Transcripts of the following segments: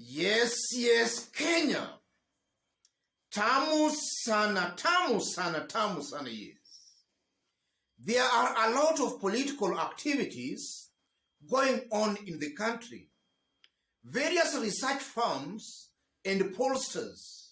Yes, Kenya. Tamu sana, yes. There are a lot of political activities going on in the country. Various research firms and pollsters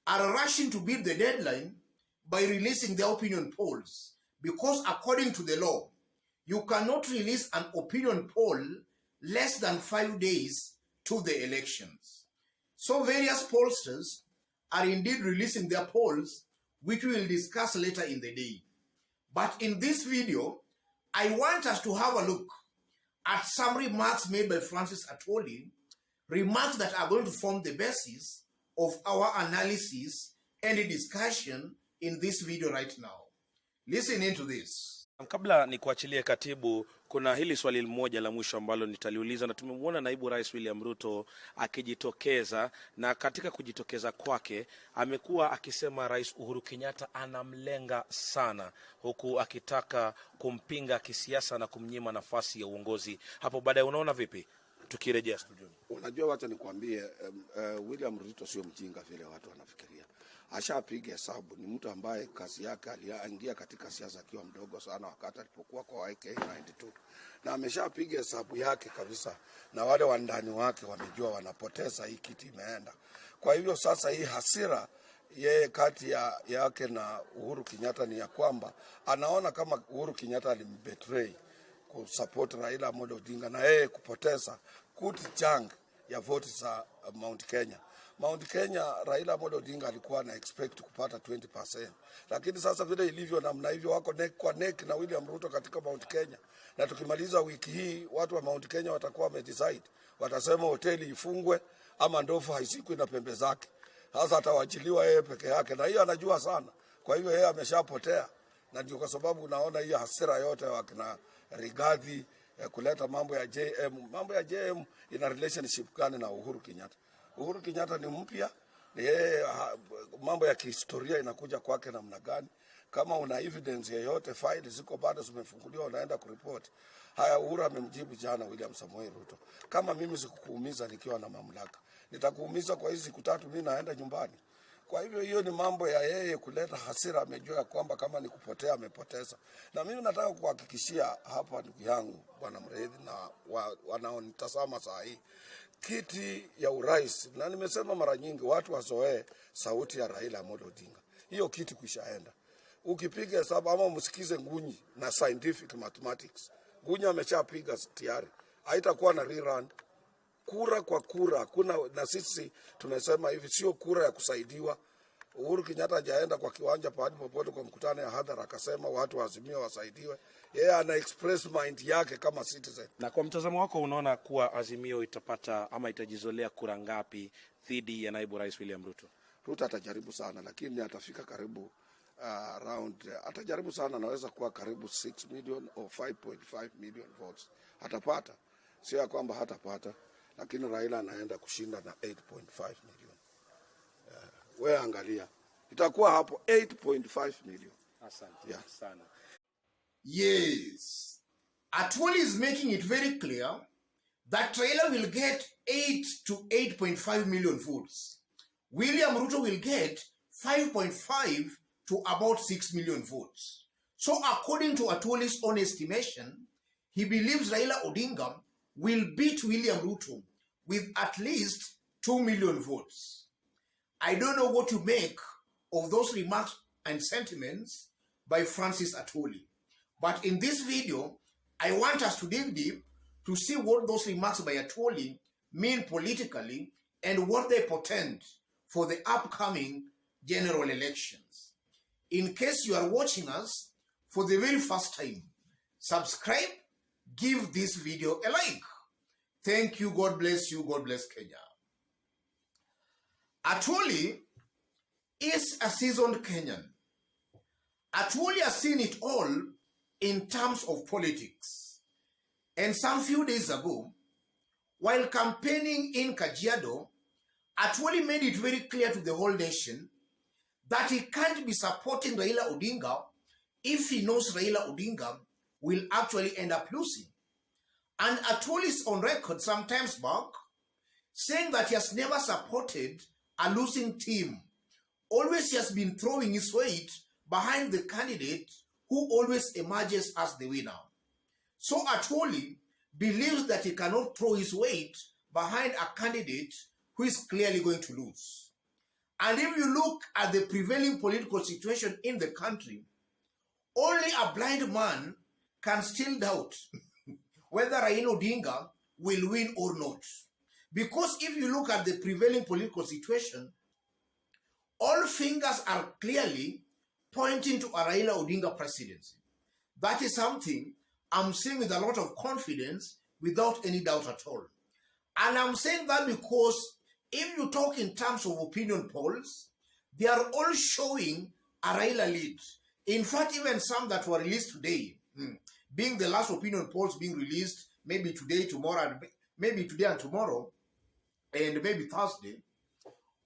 are rushing to beat the deadline by releasing their opinion polls because according to the law, you cannot release an opinion poll less than 5 days to the elections. So various pollsters are indeed releasing their polls, which we will discuss later in the day. But in this video, I want us to have a look at some remarks made by Francis Atwoli, remarks that are going to form the basis of our analysis and discussion in this video right now. Listen into this. Kabla ni kuachilie katibu, kuna hili swali moja la mwisho ambalo nitaliuliza, na tumemwona naibu rais William Ruto akijitokeza, na katika kujitokeza kwake amekuwa akisema rais Uhuru Kenyatta anamlenga sana, huku akitaka kumpinga kisiasa na kumnyima nafasi ya uongozi. Hapo baadaye unaona vipi tukirejea studioni? Unajua, wacha nikwambie, William Ruto sio mjinga vile watu wanafikiria. Ashapiga hesabu. Ni mtu ambaye kazi yake aliingia katika siasa akiwa mdogo sana wakati alipokuwa kwa AK92, na ameshapiga hesabu yake kabisa, na wale wandani wake wamejua wanapoteza hii kiti imeenda. Kwa hivyo sasa hii hasira yeye kati yake na Uhuru Kenyatta ni ya kwamba anaona kama Uhuru Kenyatta alimbetray kusupport Raila Amolo Odinga na yeye kupoteza kuti chang ya vote za Mount Kenya. Mount Kenya, Raila Amolo Odinga alikuwa na expect kupata 20%. Lakini sasa vile ilivyo namna hivyo, wako neck kwa neck na William Ruto katika Mount Kenya. Na tukimaliza wiki hii watu wa Mount Kenya watakuwa wamedecide. Watasema hoteli ifungwe ama ndovu haisikwi na pembe zake. Sasa atawachiliwa yeye peke yake, na hiyo anajua sana. Kwa hivyo yeye ameshapotea. Na ndio kwa sababu unaona hiyo hasira yote wakina Rigathi kuleta mambo ya JM. Mambo ya JM ina relationship gani na Uhuru Kenyatta? Uhuru Kenyatta ni mpya, yeye mambo ya kihistoria inakuja kwake namna gani? Kama una evidence yoyote, file ziko bado zimefunguliwa, unaenda kuripoti. Haya, Uhuru amemjibu jana William Samoei Ruto, kama mimi sikukuumiza nikiwa na mamlaka, nitakuumiza kwa hizi siku 3, mimi naenda nyumbani. Kwa hivyo hiyo ni mambo ya yeye kuleta hasira. Amejua kwamba kama ni kupotea amepoteza. Na mimi nataka kuhakikishia hapa ndugu yangu Bwana Mredhi na wanaonitazama saa hii, kiti ya urais, na nimesema mara nyingi watu wazoee sauti ya Raila Amolo Odinga, hiyo kiti kishaenda. Ukipiga hesabu ama msikize Ngunyi na scientific mathematics, Ngunyi ameshapiga tayari, haitakuwa na rerun. Kura kwa kura, kuna na sisi tumesema hivi, sio kura ya kusaidiwa. Uhuru Kenyatta hajaenda kwa kiwanja pahali popote kwa mkutano ya hadhara akasema watu wa Azimio wasaidiwe. Yeye ana express mind yake kama citizen. Na kwa mtazamo wako unaona kuwa Azimio itapata ama itajizolea kura ngapi dhidi ya naibu rais William Ruto? Ruto atajaribu sana, lakini atafika karibu atajaribu sana, anaweza kuwa karibu 6 million au 5.5 million votes. Atapata. Sio ya kwamba hatapata. Lakini Raila anaenda kushinda na 8.5 million. Wewe angalia, itakuwa hapo 8.5 million. Asante sana. Yes. Atwoli is making it very clear that Raila will get 8 to 8.5 million votes. William Ruto will get 5.5 to about 6 million votes. So according to Atwoli's own estimation, he believes Raila Odinga will beat William Ruto with at least 2 million votes. I don't know what you make of those remarks and sentiments by Francis Atwoli. But in this video, I want us to dig deep to see what those remarks by Atwoli mean politically and what they portend for the upcoming general elections. In case you are watching us for the very first time, subscribe, give this video a like. Thank you. God bless you. God bless Kenya. Atwoli is a seasoned Kenyan. Atwoli has seen it all in terms of politics. And some few days ago, while campaigning in Kajiado, Atwoli made it very clear to the whole nation that he can't be supporting Raila Odinga if he knows Raila Odinga will actually end up losing. And Atwoli is on record sometimes back saying that he has never supported a losing team. Always he has been throwing his weight behind the candidate who always emerges as the winner. So Atwoli believes that he cannot throw his weight behind a candidate who is clearly going to lose. And if you look at the prevailing political situation in the country, only a blind man can still doubt whether Raila Odinga will win or not. Because if you look at the prevailing political situation, all fingers are clearly pointing to a Raila Odinga presidency. That is something I'm saying with a lot of confidence, without any doubt at all. And I'm saying that because if you talk in terms of opinion polls, they are all showing a Raila lead. In fact, even some that were released today, being the last opinion polls being released, maybe today, tomorrow, and maybe today and tomorrow, and maybe Thursday,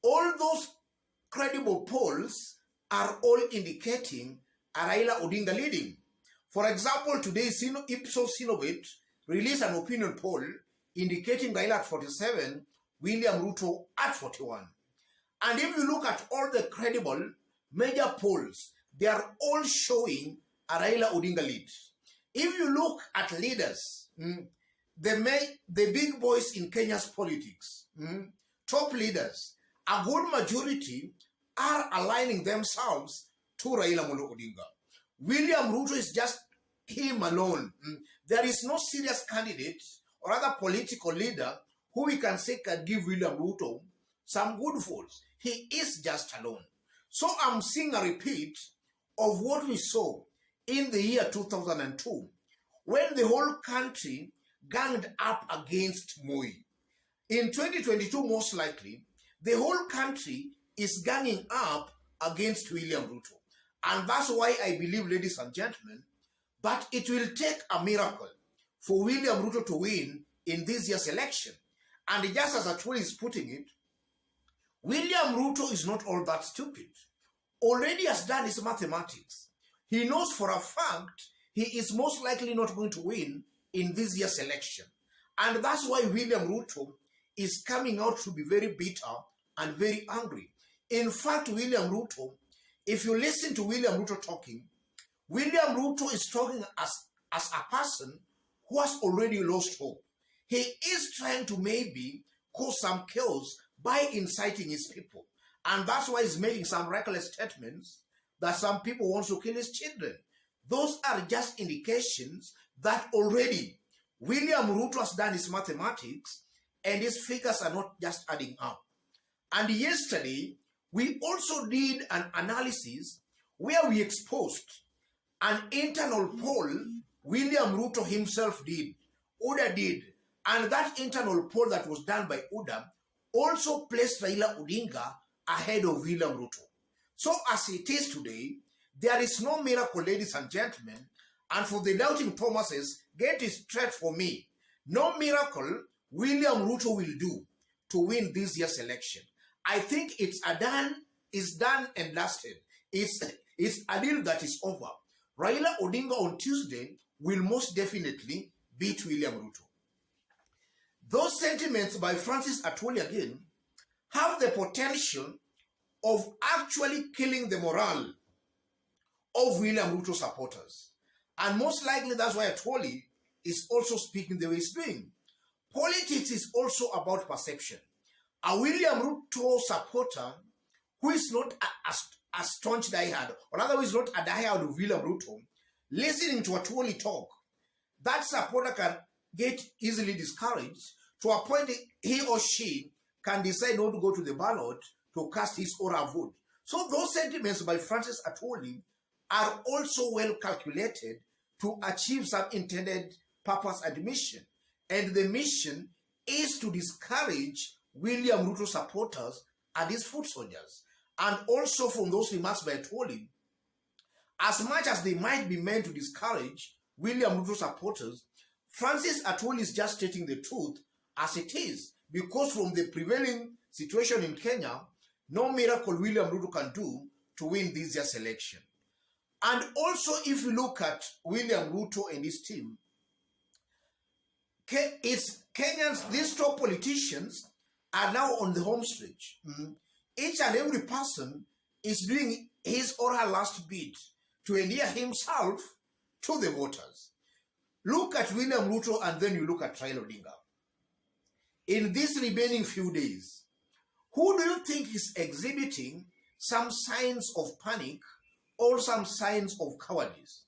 all those credible polls are all indicating a Raila Odinga leading. For example, today Ipsos Synovate released an opinion poll indicating Raila at 47, William Ruto at 41. And if you look at all the credible major polls, they are all showing a Raila Odinga lead. If you look at leaders, the big boys in Kenya's politics, top leaders, a good majority are aligning themselves to Raila Odinga. William Ruto is just him alone. There is no serious candidate or other political leader who we can say can give William Ruto some good votes. He is just alone. So I'm seeing a repeat of what we saw in the year 2002, when the whole country ganged up against Moi. In 2022, most likely, the whole country is ganging up against William Ruto. And that's why I believe, ladies and gentlemen, that it will take a miracle for William Ruto to win in this year's election. And just as Atwoli is putting it, William Ruto is not all that stupid. Already has done his mathematics. He knows for a fact he is most likely not going to win in this year's election. And that's why William Ruto is coming out to be very bitter and very angry. In fact, William Ruto, if you listen to William Ruto talking, William Ruto is talking as a person who has already lost hope. He is trying to maybe cause some chaos by inciting his people. And that's why he's making some reckless statements that some people want to kill his children. Those are just indications that already William Ruto has done his mathematics and his figures are not just adding up. And yesterday, we also did an analysis where we exposed an internal poll William Ruto himself did, UDA did, and that internal poll that was done by UDA also placed Raila Odinga ahead of William Ruto. So as it is today, there is no miracle, ladies and gentlemen, and for the doubting Thomases, get it straight for me. No miracle William Ruto will do to win this year's election. I think it's done and dusted. It's a deal that is over. Raila Odinga on Tuesday will most definitely beat William Ruto. Those sentiments by Francis Atwoli again have the potential of actually killing the morale of William Ruto supporters. And most likely that's why Atwoli is also speaking the way he's doing. Politics is also about perception. A William Ruto supporter who is not a staunch diehard, or rather who is not a diehard of William Ruto, listening to Atwoli talk, that supporter can get easily discouraged to a point that he or she can decide not to go to the ballot to cast his or her vote. So those sentiments by Francis Atwoli are also well calculated to achieve some intended purpose and mission. And the mission is to discourage William Ruto supporters and his foot soldiers. And also from those remarks by Atwoli, as much as they might be meant to discourage William Ruto supporters, Francis Atwoli is just stating the truth as it is, because from the prevailing situation in Kenya, no miracle William Ruto can do to win this year's election. And also, if you look at William Ruto and his team, it's Kenyans, these top politicians, are now on the home stretch. Each and every person is doing his or her last bit to endear himself to the voters. Look at William Ruto and then you look at Raila Odinga. In these remaining few days, who do you think is exhibiting some signs of panic or some signs of cowardice?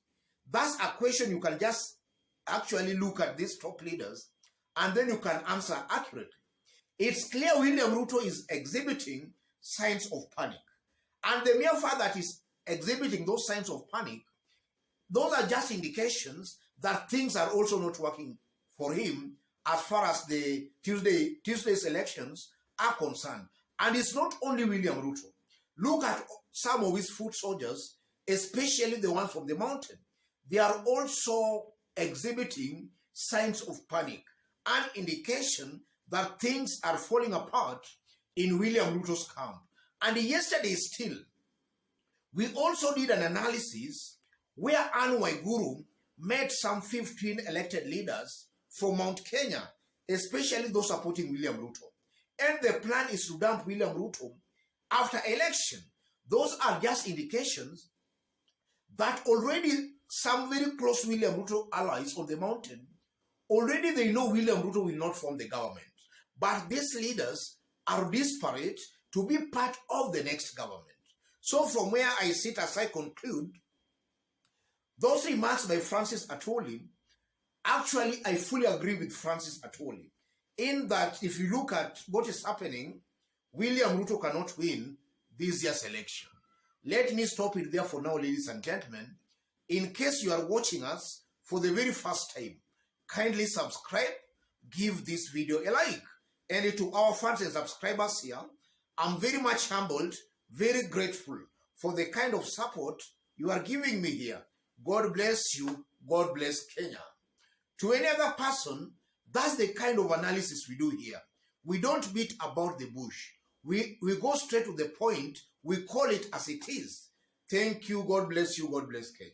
That's a question you can just actually look at these top leaders and then you can answer accurately. It's clear William Ruto is exhibiting signs of panic. And the mere fact that he's exhibiting those signs of panic, those are just indications that things are also not working for him as far as the Tuesday's elections are concerned. And it's not only William Ruto. Look at some of his foot soldiers, especially the ones from the mountain. They are also exhibiting signs of panic, an indication that things are falling apart in William Ruto's camp. And yesterday still, we also did an analysis where Anne Waiguru met some 15 elected leaders from Mount Kenya, especially those supporting William Ruto. And the plan is to dump William Ruto after election. Those are just indications that already some very close William Ruto allies on the mountain, already they know William Ruto will not form the government. But these leaders are desperate to be part of the next government. So from where I sit as I conclude, those remarks by Francis Atwoli, actually I fully agree with Francis Atwoli in that if you look at what is happening, William Ruto cannot win this year's election. Let me stop it there for now, ladies and gentlemen. In case you are watching us for the very first time, kindly subscribe, give this video a like. And to our fans and subscribers here, I'm very much humbled, very grateful for the kind of support you are giving me here. God bless you. God bless Kenya. To any other person, that's the kind of analysis we do here. We don't beat about the bush. We go straight to the point. We call it as it is. Thank you. God bless you. God bless Kenya.